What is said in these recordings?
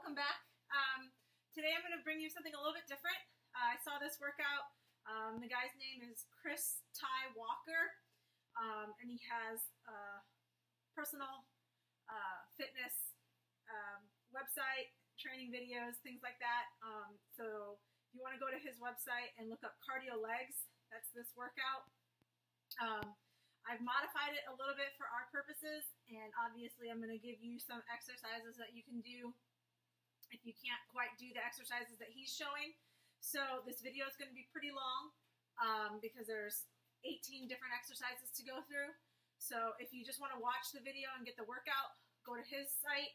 welcome back. Today I'm going to bring you something a little bit different. I saw this workout. The guy's name is Chris Ty Walker, and he has a personal fitness website, training videos, things like that. So if you want to go to his website and look up cardio legs, that's this workout. I've modified it a little bit for our purposes, and obviously I'm going to give you some exercises that you can do if you can't quite do the exercises that he's showing. So this video is going to be pretty long because there's 18 different exercises to go through. So if you just want to watch the video and get the workout, go to his site.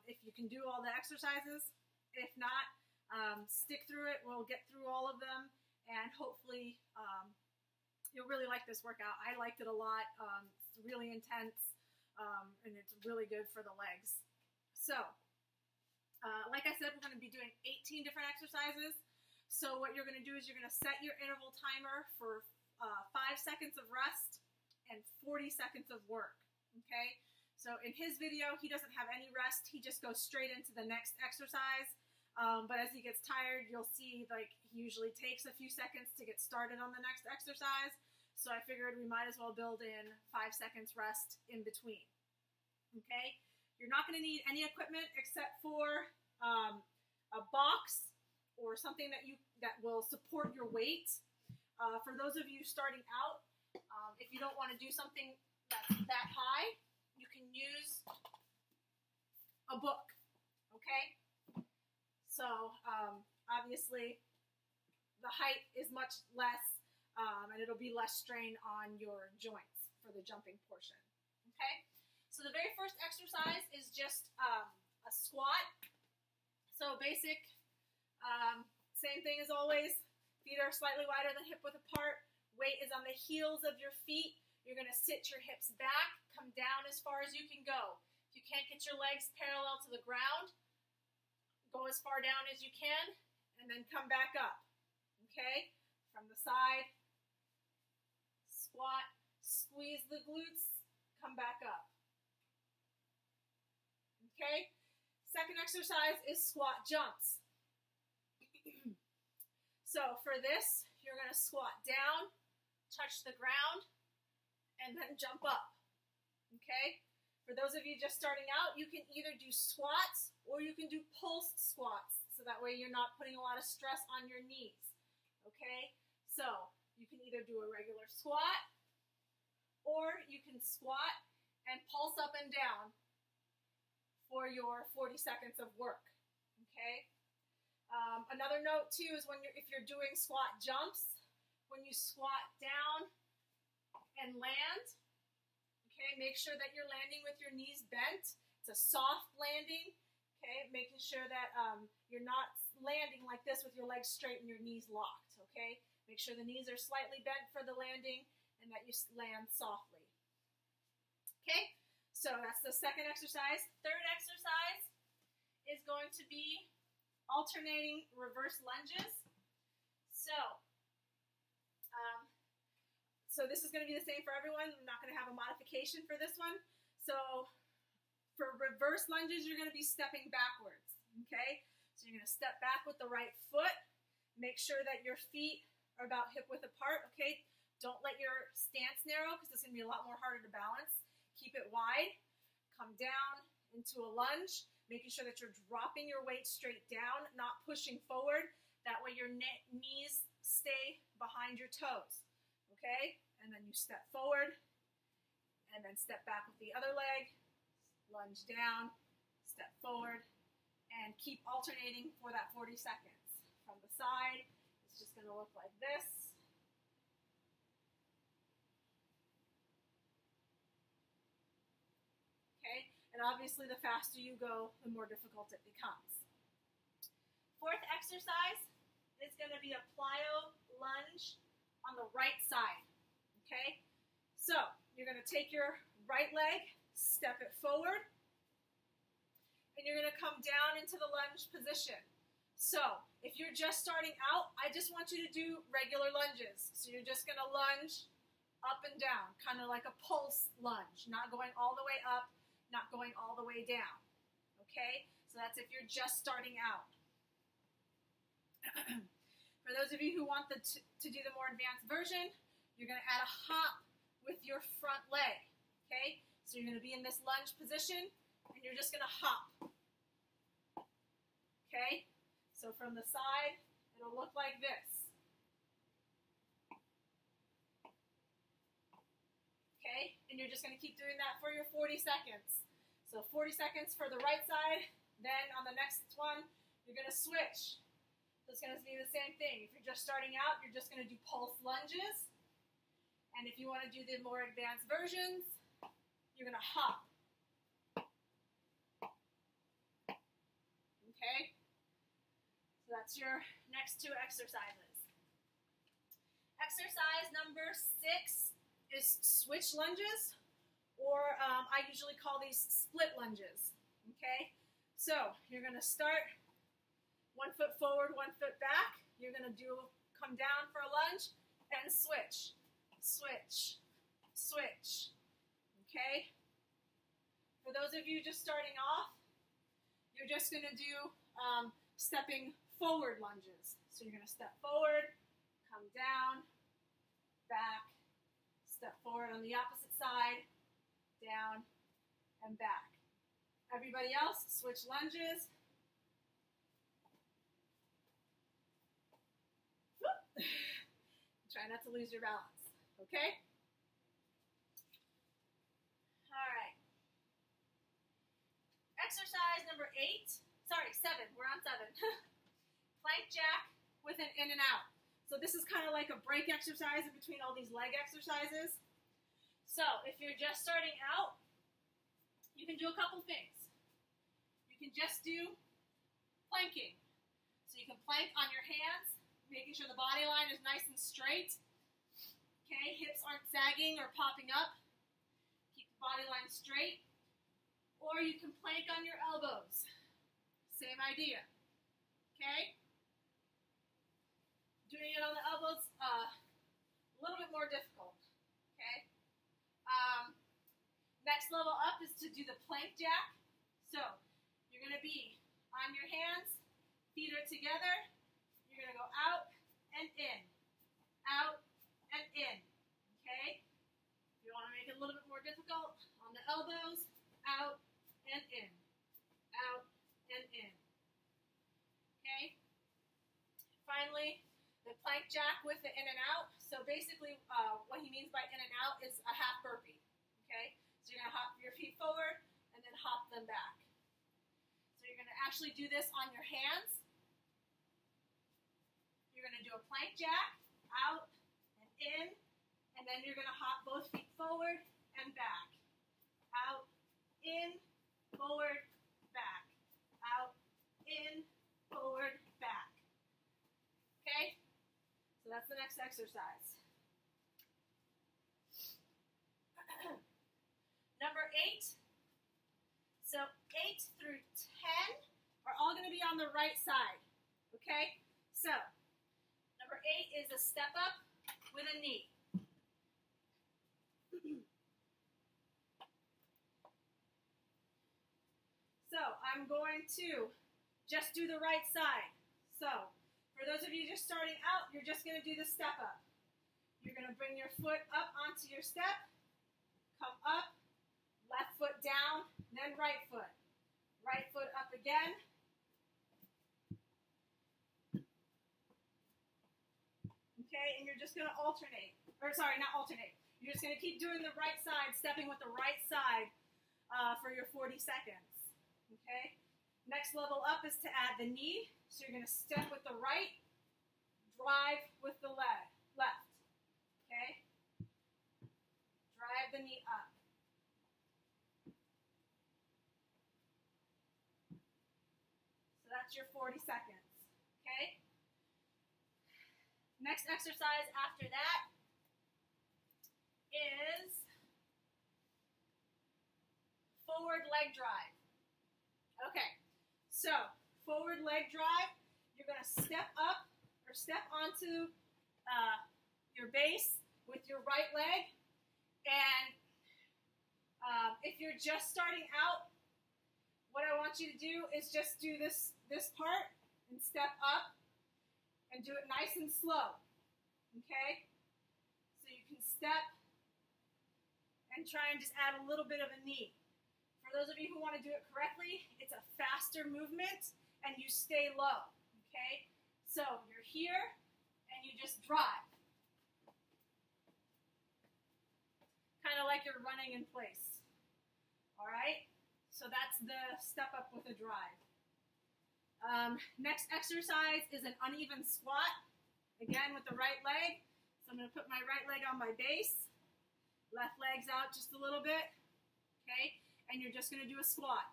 If you can do all the exercises. If not, stick through it. We'll get through all of them, and hopefully you'll really like this workout. I liked it a lot. It's really intense, and it's really good for the legs. So, like I said, we're going to be doing 18 different exercises. So what you're going to do is you're going to set your interval timer for 5 seconds of rest and 40 seconds of work, okay? So in his video, he doesn't have any rest. He just goes straight into the next exercise. But as he gets tired, you'll see like he usually takes a few seconds to get started on the next exercise. So I figured we might as well build in 5 seconds rest in between. Okay? You're not going to need any equipment except for a box or something that will support your weight. For those of you starting out, if you don't want to do something that's that high, you can use a book. Okay? So, obviously, the height is much less, and it'll be less strain on your joints for the jumping portion, okay? So the very first exercise is just a squat. So basic, same thing as always. Feet are slightly wider than hip width apart. Weight is on the heels of your feet. You're going to sit your hips back, come down as far as you can go. If you can't get your legs parallel to the ground, go as far down as you can, and then come back up, okay? From the side, squat, squeeze the glutes, come back up, okay? Second exercise is squat jumps. So for this, you're going to squat down, touch the ground, and then jump up, okay? For those of you just starting out, you can either do squats or you can do pulse squats, so that way you're not putting a lot of stress on your knees, okay? So you can either do a regular squat or you can squat and pulse up and down for your 40 seconds of work, okay? Another note too is if you're doing squat jumps, when you squat down and land, okay, make sure that you're landing with your knees bent. It's a soft landing, okay, making sure that you're not landing like this with your legs straight and your knees locked, okay? Make sure the knees are slightly bent for the landing and that you land softly. Okay, so that's the second exercise. Third exercise is going to be alternating reverse lunges. So this is going to be the same for everyone. I'm not going to have a modification for this one. So for reverse lunges, you're going to be stepping backwards, okay? So you're going to step back with the right foot. Make sure that your feet are about hip width apart, okay? Don't let your stance narrow because it's going to be a lot more harder to balance. Keep it wide. Come down into a lunge, making sure that you're dropping your weight straight down, not pushing forward. That way your knees stay behind your toes, okay? And then you step forward, and then step back with the other leg, lunge down, step forward, and keep alternating for that 40 seconds. From the side, it's just going to look like this. Okay, and obviously the faster you go, the more difficult it becomes. Fourth exercise is going to be a plyo lunge on the right side. Okay, so you're going to take your right leg, step it forward, and you're going to come down into the lunge position. So if you're just starting out, I just want you to do regular lunges. So you're just going to lunge up and down, kind of like a pulse lunge, not going all the way up, not going all the way down. Okay, so that's if you're just starting out. For those of you who want to do the more advanced version, you're going to add a hop with your front leg. Okay, so you're going to be in this lunge position, and you're just going to hop. Okay, so from the side, it'll look like this. Okay, and you're just going to keep doing that for your 40 seconds. So 40 seconds for the right side, then on the next one, you're going to switch. So it's going to be the same thing. If you're just starting out, you're just going to do pulse lunges. And if you want to do the more advanced versions, you're going to hop. Okay? So that's your next two exercises. Exercise number 6 is switch lunges, or I usually call these split lunges. Okay? So you're going to start 1 foot forward, 1 foot back. You're going to come down for a lunge and switch. Switch, switch, okay? For those of you just starting off, you're just going to do stepping forward lunges. So you're going to step forward, come down, back, step forward on the opposite side, down, and back. Everybody else, switch lunges. Try not to lose your balance. Okay? All right. Exercise number 7. We're on 7. Plank jack with an in and out. So this is kind of like a break exercise in between all these leg exercises. So if you're just starting out, you can do a couple things. You can just do planking. So you can plank on your hands, making sure the body line is nice and straight. Okay, hips aren't sagging or popping up. Keep the body line straight. Or you can plank on your elbows. Same idea. Okay? Doing it on the elbows, a little bit more difficult. Okay? Next level up is to do the plank jack. So, you're going to be on your hands, feet are together. You're going to go out and in. Out and in, okay? If you want to make it a little bit more difficult, on the elbows, out and in, out and in, okay? Finally, the plank jack with the in and out. So basically, what he means by in and out is a half burpee, okay? So you're going to hop your feet forward and then hop them back. So you're going to actually do this on your hands. You're going to do a plank jack, out, in, and then you're going to hop both feet forward and back. Out, in, forward, back. Out, in, forward, back. Okay? So that's the next exercise. Number 8. So 8 through 10 are all going to be on the right side. Okay? So, number 8 is a step up with a knee. So I'm going to just do the right side. So for those of you just starting out, you're just going to do the step up. You're going to bring your foot up onto your step, come up, left foot down, then right foot. Right foot up again. Okay, and you're just going to alternate. Or sorry, not alternate. You're just going to keep doing the right side, stepping with the right side for your 40 seconds. Okay? Next level up is to add the knee. So you're going to step with the right, drive with the left. Okay? Drive the knee up. So that's your 40 seconds. Okay? Next exercise after that is forward leg drive. Okay, so forward leg drive, you're going to step up or step onto your base with your right leg. And if you're just starting out, what I want want you to do is just do this part and step up and do it nice and slow, okay? So you can step and try and just add a little bit of a knee. For those of you who want to do it correctly, it's a faster movement and you stay low, okay? So you're here and you just drive. Kind of like you're running in place, all right? So that's the step up with a drive. Next exercise is an uneven squat, again with the right leg. So I'm going to put my right leg on my base, left leg's out just a little bit, okay? And you're just going to do a squat.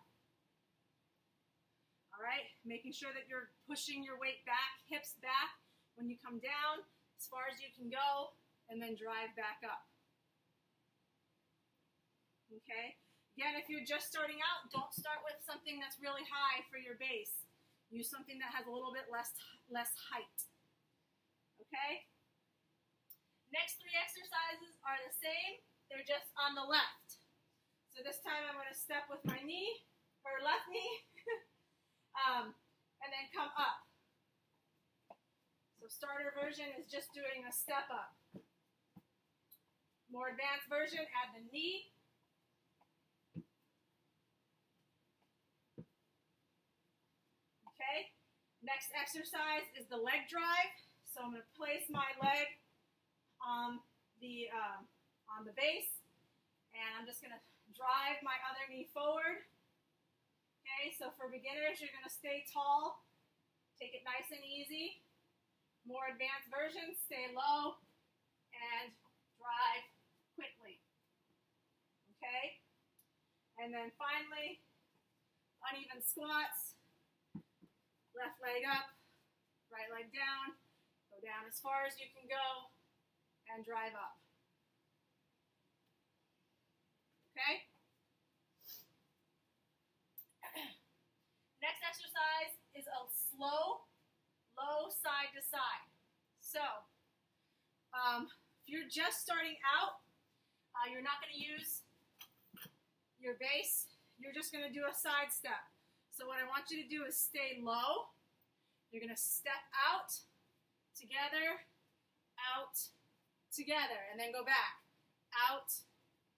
All right, making sure that you're pushing your weight back, hips back when you come down, as far as you can go, and then drive back up. Okay? Again, if you're just starting out, don't start with something that's really high for your base. Use something that has a little bit less height. Okay? Next three exercises are the same. They're just on the left. So this time I'm going to step with my knee, or left knee, and then come up. So starter version is just doing a step up. More advanced version, add the knee. Okay, next exercise is the leg drive. So I'm going to place my leg on the base, and I'm just going to drive my other knee forward. Okay, so for beginners, you're going to stay tall, take it nice and easy. More advanced version, stay low, and drive quickly. Okay, and then finally, uneven squats. Left leg up, right leg down, go down as far as you can go, and drive up. Okay? Next exercise is a slow, low side to side. So, if you're just starting out, you're not going to use your base. You're just going to do a side step. So what I want you to do is stay low. You're going to step out, together, and then go back. Out,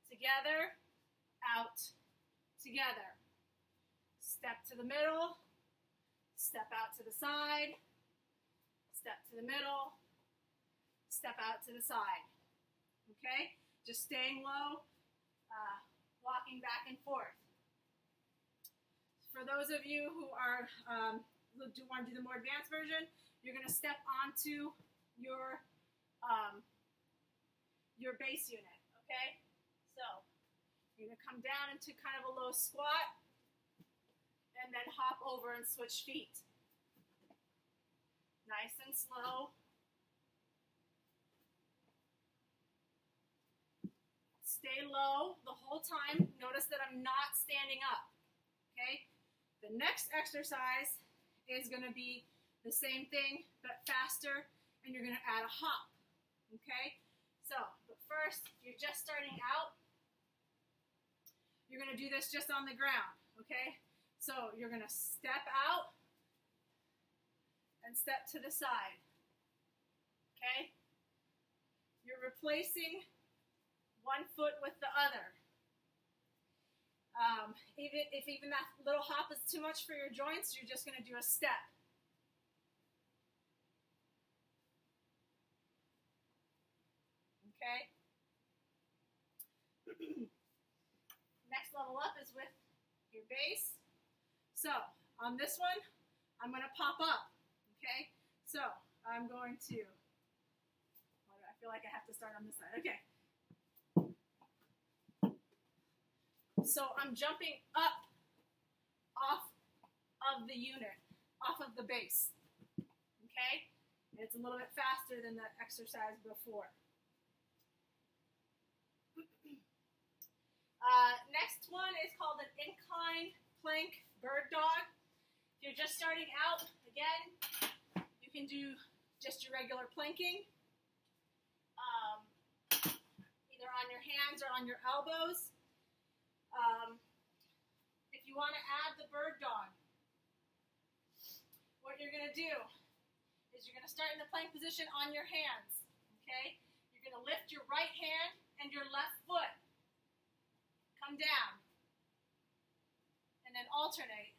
together, together. Step to the middle, step out to the side, step to the middle, step out to the side. Okay? Just staying low, walking back and forth. For those of you who are want to do the more advanced version, you're going to step onto your base unit, okay? So you're going to come down into kind of a low squat and then hop over and switch feet. Nice and slow. Stay low the whole time. Notice that I'm not standing up, okay? The next exercise is going to be the same thing, but faster, and you're going to add a hop, okay? So, but first, if you're just starting out, you're going to do this just on the ground, okay? So, you're going to step out and step to the side, okay? You're replacing one foot with the other. Even that little hop is too much for your joints, you're just going to do a step. Okay? Next level up is with your base. So, on this one, I'm going to pop up. Okay? So, I'm going to, I feel like I have to start on this side. Okay. So I'm jumping up off of the unit, off of the base, okay? And it's a little bit faster than the exercise before. Next one is called an incline plank bird dog. If you're just starting out, again, you can do just your regular planking, either on your hands or on your elbows. If you want to add the bird dog, to do is you're going to start in the plank position on your hands, okay? You're going to lift your right hand and your left foot. Come down. And then alternate.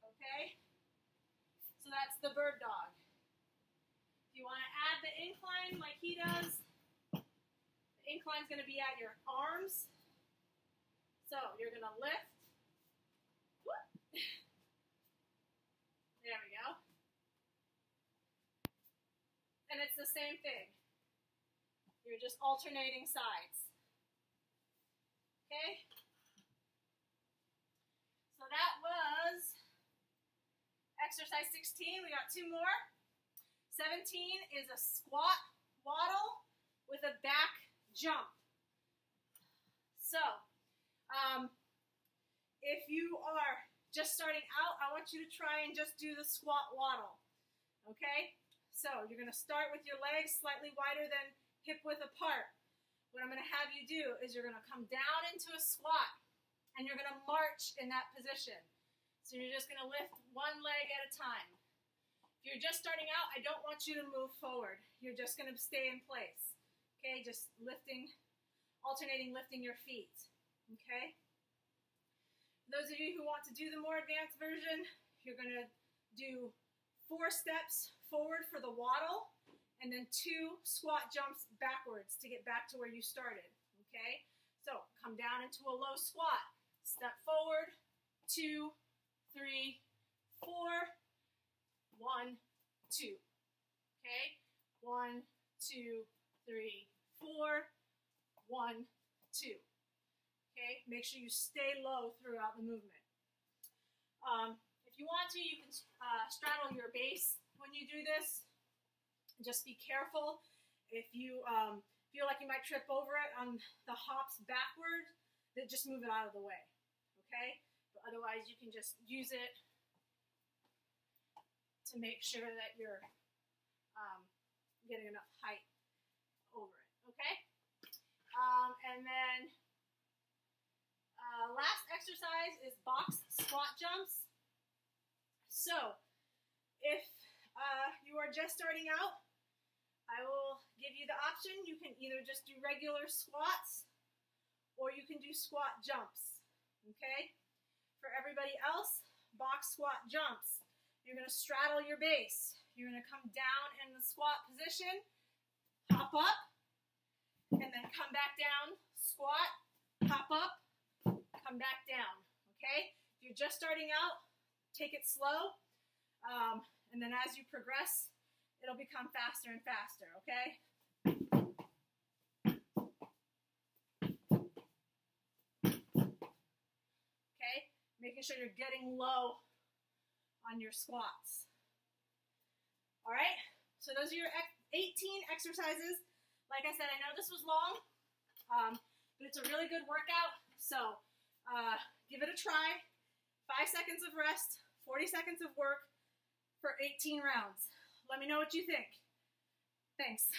Okay? So that's the bird dog. If you want to add the incline like he does, the incline is going to be at your arms. So you're going to lift. Whoop. There we go. And it's the same thing. You're just alternating sides. Okay? So that was exercise 16. We got 2 more. 17 is a squat waddle with a back jump. So, if you are just starting out, I want you to try and just do the squat waddle. Okay? So, you're going to start with your legs slightly wider than hip width apart. What I'm going to have you do is you're going to come down into a squat, and you're going to march in that position. So you're just going to lift one leg at a time. If you're just starting out, I don't want you to move forward. You're just going to stay in place. Okay, just lifting, alternating lifting your feet. Okay? Those of you who want to do the more advanced version, you're going to do 4 steps forward for the waddle, and then 2 squat jumps backwards to get back to where you started, okay? So, come down into a low squat. Step forward, 2, 3, 4, 1, 2, okay? 1, 2, 3, 4, 1, 2, okay? Make sure you stay low throughout the movement. If you want to, you can straddle your base when you do this. Just be careful. If you feel like you might trip over it on the hops backward, then just move it out of the way, okay? But otherwise, you can just use it to make sure that you're getting enough height over it, okay? And then last exercise is box squat jumps. So, if you are just starting out, I will give you the option. You can either just do regular squats or you can do squat jumps, okay? For everybody else, box squat jumps. You're going to straddle your base. You're going to come down in the squat position, hop up, and then come back down, squat, hop up, come back down, okay? If you're just starting out, take it slow, and then as you progress, it'll become faster and faster, okay? Okay, making sure you're getting low on your squats. All right, so those are your 18 exercises. Like I said, I know this was long, but it's a really good workout, so give it a try. 5 seconds of rest, 40 seconds of work for 18 rounds. Let me know what you think. Thanks.